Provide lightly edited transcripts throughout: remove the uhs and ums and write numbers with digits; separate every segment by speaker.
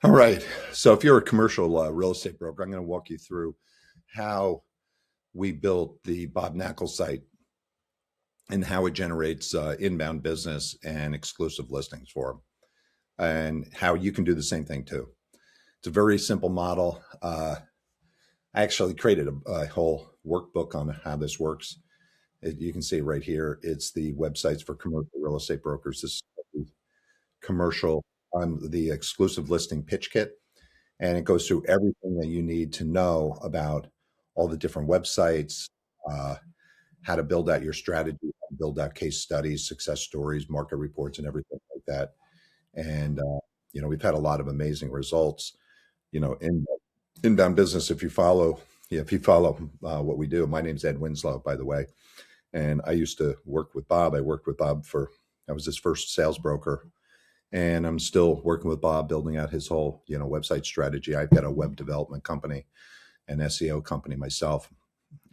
Speaker 1: All right. So if you're a commercial real estate broker, I'm going to walk you through how we built the Bob Knakal site and how it generates inbound business and exclusive listings for them, and how you can do the same thing too. It's a very simple model. I actually created a whole workbook on how this works. You can see right here. It's the websites for commercial real estate brokers. This is the commercial on the exclusive listing pitch kit, and it goes through everything that you need to know about all the different websites, uh, how to build out your strategy, how to build out case studies, success stories, market reports, and everything like that. And we've had a lot of amazing results. In inbound business, if you follow, yeah, if you follow what we do. My name's Ed Winslow, by the way, and I used to work with Bob. I worked with Bob I was his first sales broker, and I'm still working with Bob, building out his whole website strategy. I've got a web development company, an SEO company myself,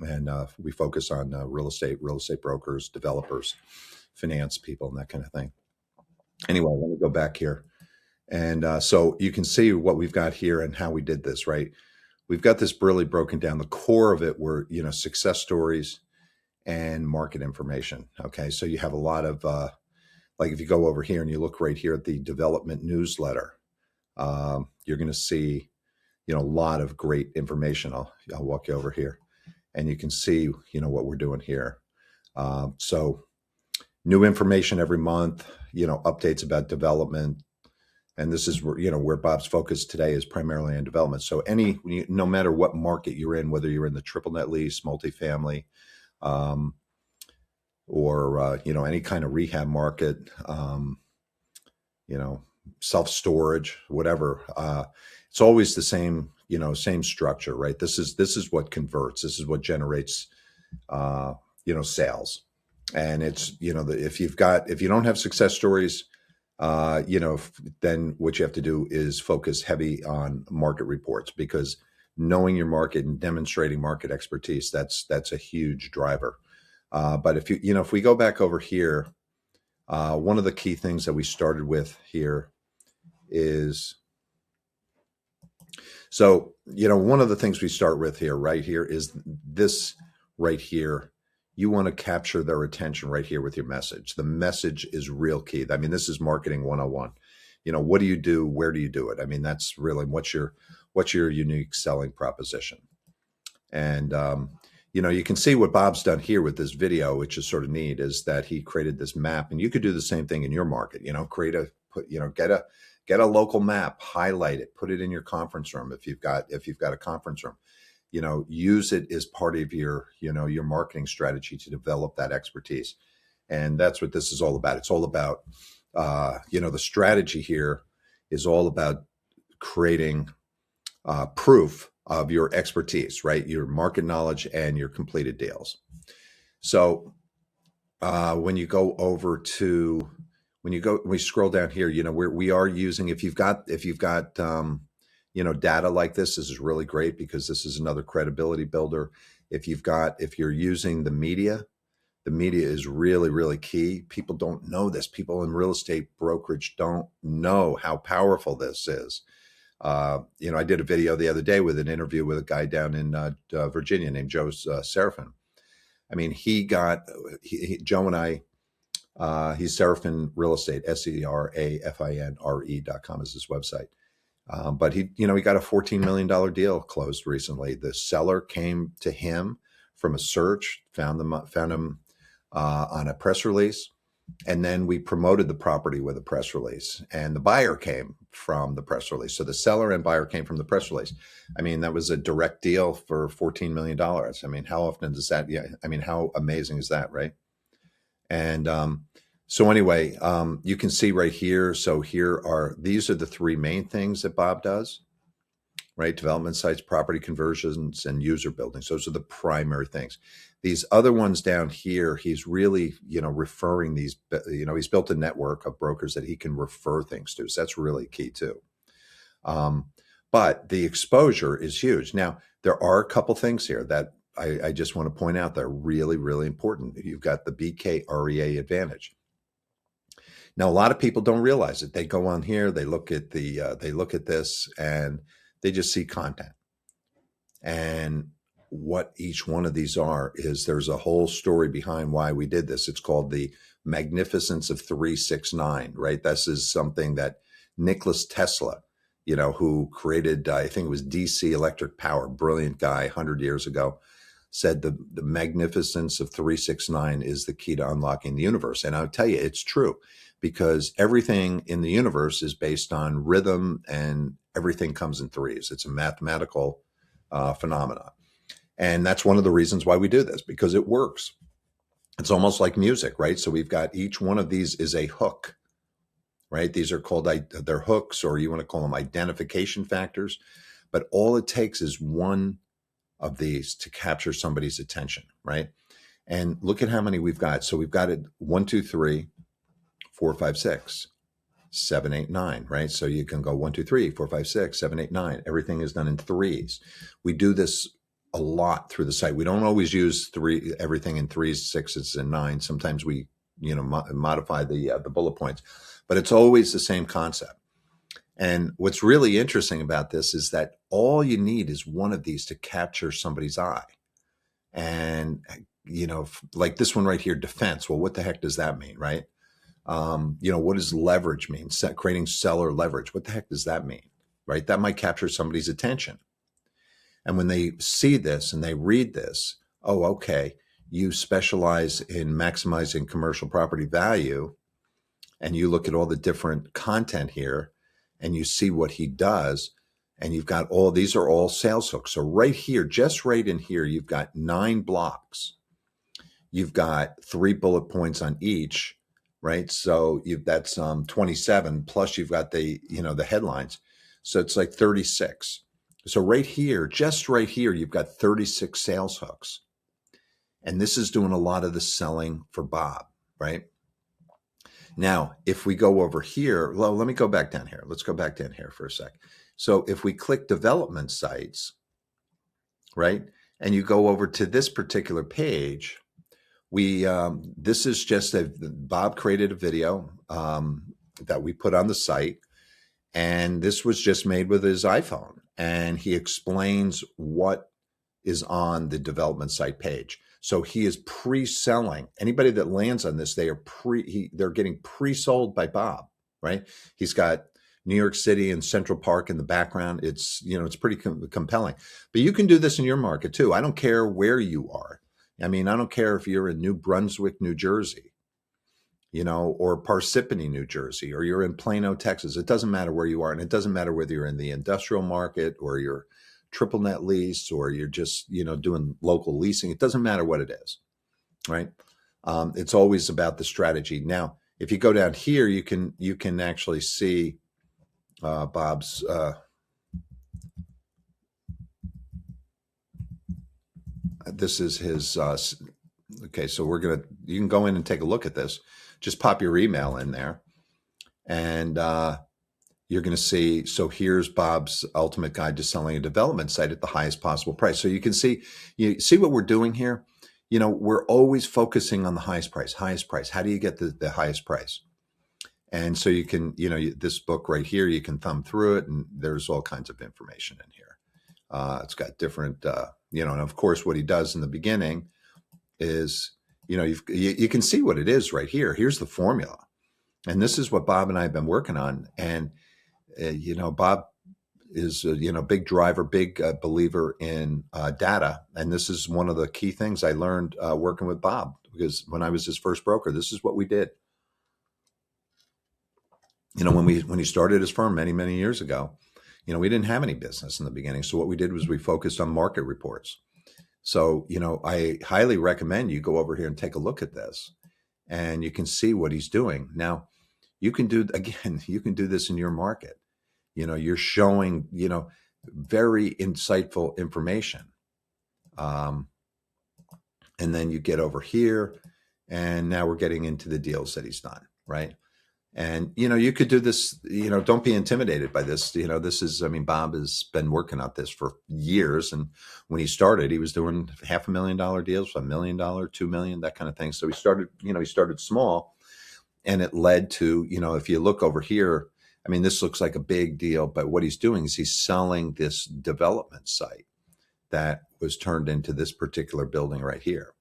Speaker 1: and we focus on real estate brokers, developers, finance people, and that kind of thing. Anyway, let me go back here, and so you can see what we've got here and how we did this. Right, we've got this really broken down. The core of it were success stories and market information. Okay, so you have a lot of like if you go over here and you look right here at the development newsletter, you're going to see, a lot of great information. I'll walk you over here, and you can see, what we're doing here. So new information every month, updates about development, and this is where Bob's focus today is primarily on development. So no matter what market you're in, whether you're in the triple net lease, multifamily, or any kind of rehab market, self storage, whatever. It's always the same, same structure, right? This is what converts. This is what generates, sales. And it's if you don't have success stories, then what you have to do is focus heavy on market reports, because knowing your market and demonstrating market expertise, that's a huge driver. But if we go back over here, one of the key things that we started with here is, so, one of the things we start with here, right here, is this right here. You want to capture their attention right here with your message. The message is real key. I mean, this is marketing 101. What do you do? Where do you do it? I mean, that's really what's your unique selling proposition. And, you can see what Bob's done here with this video, which is sort of neat, is that he created this map, and you could do the same thing in your market. Get a local map, highlight it, put it in your conference room. If you've got a conference room, use it as part of your marketing strategy to develop that expertise. And that's what this is all about. It's all about, the strategy here is all about creating proof of your expertise, right? Your market knowledge and your completed deals. So when we scroll down here, we are using, if you've got data like this is really great, because this is another credibility builder. If you're using the media is really, really key. People don't know this. People in real estate brokerage don't know how powerful this is. I did a video the other day with an interview with a guy down in Virginia named Joe Serafin. I mean, Joe and I, he's Serafin Real Estate, SERAFINRE.com is his website. But he got a $14 million deal closed recently. The seller came to him from a search, found him on a press release. And then we promoted the property with a press release, and the buyer came from the press release. So the seller and buyer came from the press release. I mean, that was a direct deal for $14 million. I mean, how often does that? Yeah. I mean, how amazing is that? Right. And, so anyway, you can see right here. So these are the three main things that Bob does, right? Development sites, property conversions, and user buildings. Those are the primary things. These other ones down here, he's really, referring these, he's built a network of brokers that he can refer things to. So that's really key too. But the exposure is huge. Now, there are a couple things here that I just want to point out that are really, really important. You've got the BKREA advantage. Now, a lot of people don't realize it. They go on here, they look at they look at this, and they just see content. And what each one of these are is there's a whole story behind why we did this. It's called the magnificence of 369, right? This is something that Nikola Tesla, who created, I think it was DC electric power, brilliant guy 100 years ago, said the magnificence of 369 is the key to unlocking the universe. And I'll tell you, it's true, because everything in the universe is based on rhythm, and everything comes in threes. It's a mathematical phenomenon. And that's one of the reasons why we do this, because it works. It's almost like music, right? So we've got each one of these is a hook, right? These are called, they're hooks, or you want to call them identification factors. But all it takes is one of these to capture somebody's attention, right? And look at how many we've got. So we've got it 1, 2, 3, 4, 5, 6, 7, 8, 9, right? So you can go 1, 2, 3, 4, 5, 6, 7, 8, 9. Everything is done in threes. We do this a lot through the site. We don't always use everything in threes, sixes, and nines. Sometimes we, modify the bullet points, but it's always the same concept. And what's really interesting about this is that all you need is one of these to capture somebody's eye. And, like this one right here, defense. Well, what the heck does that mean, right? What does leverage mean? Creating seller leverage. What the heck does that mean, right? That might capture somebody's attention. And when they see this and they read this, oh, okay, you specialize in maximizing commercial property value, and you look at all the different content here, and you see what he does, and you've got these are all sales hooks. So right here, just right in here, you've got 9 blocks. You've got 3 bullet points on each, right? So that's 27, plus you've got the headlines. So it's like 36. So right here, just right here, you've got 36 sales hooks. And this is doing a lot of the selling for Bob, right? Now, if we go over here, well, let me go back down here. Let's go back down here for a sec. So if we click development sites, right, and you go over to this particular page, this is just Bob created a video that we put on the site, and this was just made with his iPhone, and he explains what is on the development site page. So he is pre-selling. Anybody that lands on this, they're getting pre-sold by Bob, right? He's got New York City and Central Park in the background. It's pretty compelling. But you can do this in your market too. I don't care where you are. I mean, I don't care if you're in New Brunswick, New Jersey, or Parsippany, New Jersey, or you're in Plano, Texas. It doesn't matter where you are. And it doesn't matter whether you're in the industrial market or you're triple net lease, or you're just, doing local leasing. It doesn't matter what it is, right? It's always about the strategy. Now, if you go down here, you can actually see Bob's, this is his, okay, so you can go in and take a look at this. Just pop your email in there, and you're going to see, so here's Bob's ultimate guide to selling a development site at the highest possible price. So you see what we're doing here. We're always focusing on the highest price. How do you get the highest price? And so you can, this book right here, you can thumb through it, and there's all kinds of information in here. It's got different, and of course what he does in the beginning is, you can see what it is right here. Here's the formula. And this is what Bob and I have been working on. And, Bob is, big driver, big believer in data. And this is one of the key things I learned working with Bob, because when I was his first broker, this is what we did. When he started his firm many, many years ago, we didn't have any business in the beginning. So what we did was we focused on market reports. So, I highly recommend you go over here and take a look at this, and you can see what he's doing. Now, you can do this in your market. You're showing, very insightful information. And then you get over here, and now we're getting into the deals that he's done, right? And, you could do this, don't be intimidated by this. Bob has been working on this for years. And when he started, he was doing $500,000 deals, $1 million, $2 million, that kind of thing. So he started small. and it led to, if you look over here, I mean, this looks like a big deal, but what he's doing is he's selling this development site that was turned into this particular building right here.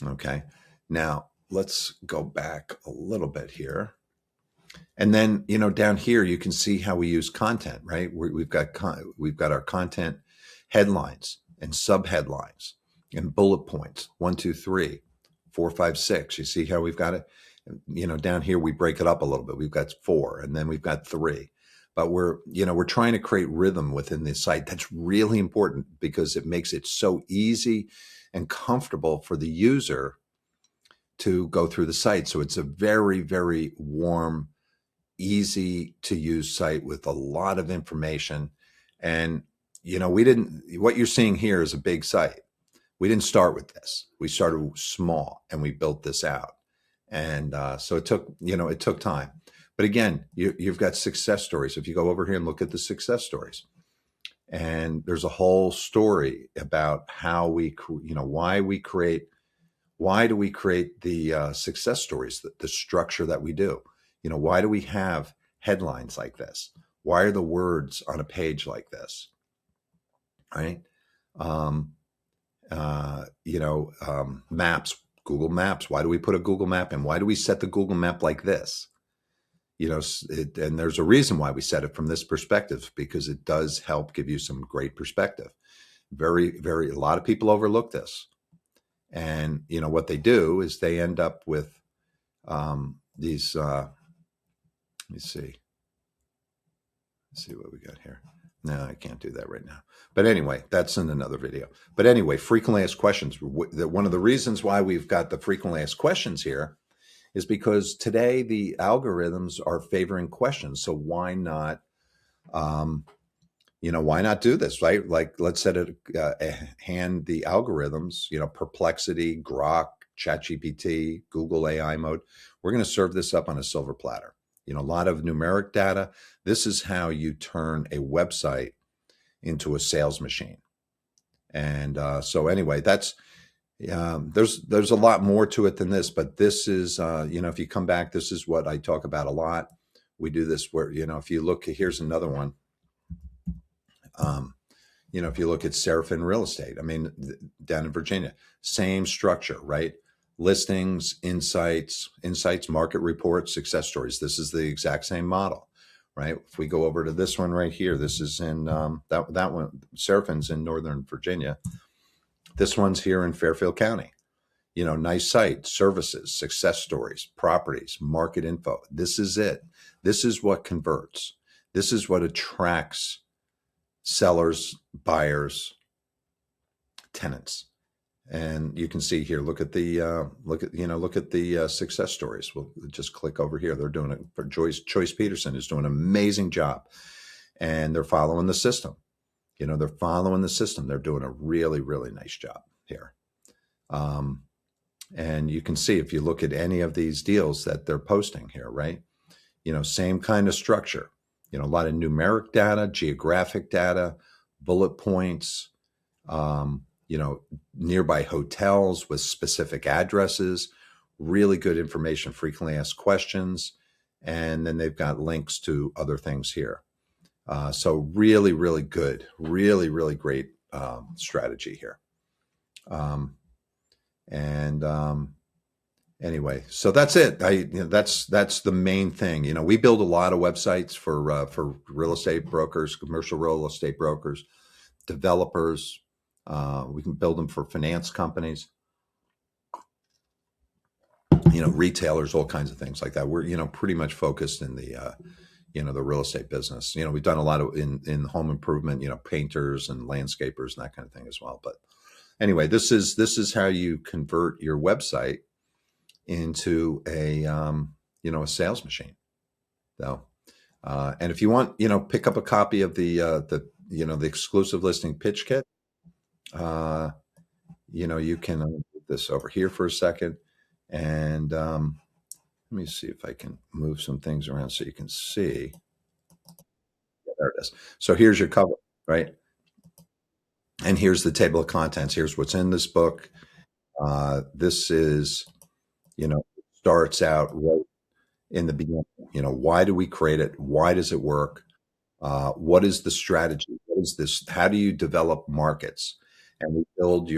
Speaker 1: Okay. Now let's go back a little bit here. And then, down here, you can see how we use content, right? We've got our content headlines and sub headlines and bullet points, 1, 2, 3, 4, 5, 6. You see how we've got it? Down here, we break it up a little bit. We've got 4 and then we've got 3. But we're trying to create rhythm within the site. That's really important because it makes it so easy and comfortable for the user to go through the site. So it's a very, very warm, easy to use site with a lot of information. And, what you're seeing here is a big site. We didn't start with this. We started small and we built this out. And so it took time. But again, you've got success stories. If you go over here and look at the success stories, and there's a whole story about how why do we create the success stories, the structure that we do? Why do we have headlines like this? Why are the words on a page like this? Right? Maps, Google Maps. Why do we put a Google map in? Why do we set the Google map like this? And there's a reason why we set it from this perspective, because it does help give you some great perspective. A lot of people overlook this. And, what they do is they end up with these, let me see. Let's see what we got here. No, I can't do that right now. But anyway, that's in another video. But anyway, frequently asked questions. One of the reasons why we've got the frequently asked questions here is because today the algorithms are favoring questions. So why not, why not do this, right? Like, let's set it, hand the algorithms, Perplexity, Grok, ChatGPT, Google AI mode. We're going to serve this up on a silver platter. A lot of numeric data. This is how you turn a website into a sales machine. And so anyway, that's, there's a lot more to it than this, but this is, if you come back, this is what I talk about a lot. We do this where, if you look, here's another one. If you look at Seraphin Real Estate, I mean, down in Virginia, same structure, right? Listings, insights, market reports, success stories. This is the exact same model, right? If we go over to this one right here, this is in that one, Seraphin's in Northern Virginia. This one's here in Fairfield County. Nice site, services, success stories, properties, market info. This is it. This is what converts. This is what attracts sellers, buyers, tenants. And you can see here, look at the success stories. We'll just click over here. They're doing it for Joyce Peterson is doing an amazing job, and they're following the system. They're following the system. They're doing a really, really nice job here. And you can see if you look at any of these deals that they're posting here, right? Same kind of structure. A lot of numeric data, geographic data, bullet points, nearby hotels with specific addresses, really good information, frequently asked questions. And then they've got links to other things here. So really, really good, really, really great strategy here. Anyway, so that's it. That's the main thing. We build a lot of websites for real estate brokers, commercial real estate brokers, developers. We can build them for finance companies, retailers, all kinds of things like that. We're, pretty much focused in the, the real estate business. We've done a lot of in home improvement, painters and landscapers and that kind of thing as well. But anyway, this is how you convert your website into a, a sales machine. So, and if you want, pick up a copy of the exclusive listing pitch kit. You can put this over here for a second, and let me see if I can move some things around so you can see. Yeah, there it is. So here's your cover, right? And here's the table of contents. Here's what's in this book. This is, starts out right in the beginning. You know, why do we create it? Why does it work? What is the strategy? What is this? How do you develop markets? And we build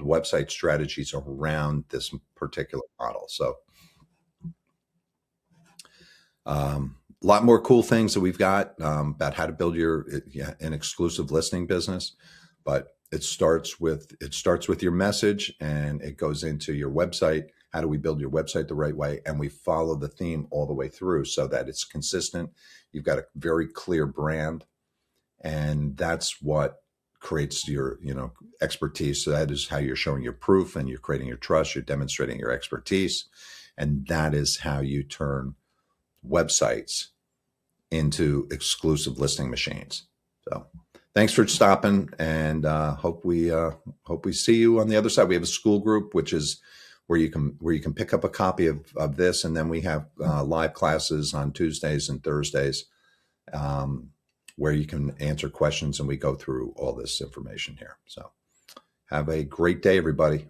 Speaker 1: website strategies around this particular model. So, a lot more cool things that we've got about how to build an exclusive listing business, but it starts with your message, and it goes into your website. How do we build your website the right way? And we follow the theme all the way through so that it's consistent. You've got a very clear brand, and that's what creates your expertise. So that is how you're showing your proof, and you're creating your trust. You're demonstrating your expertise, and that is how you turn websites into exclusive listing machines. So thanks for stopping, and hope we see you on the other side. We have a school group, which is where you can pick up a copy of this, and then we have live classes on Tuesdays and Thursdays, where you can answer questions, and we go through all this information here. So have a great day, everybody.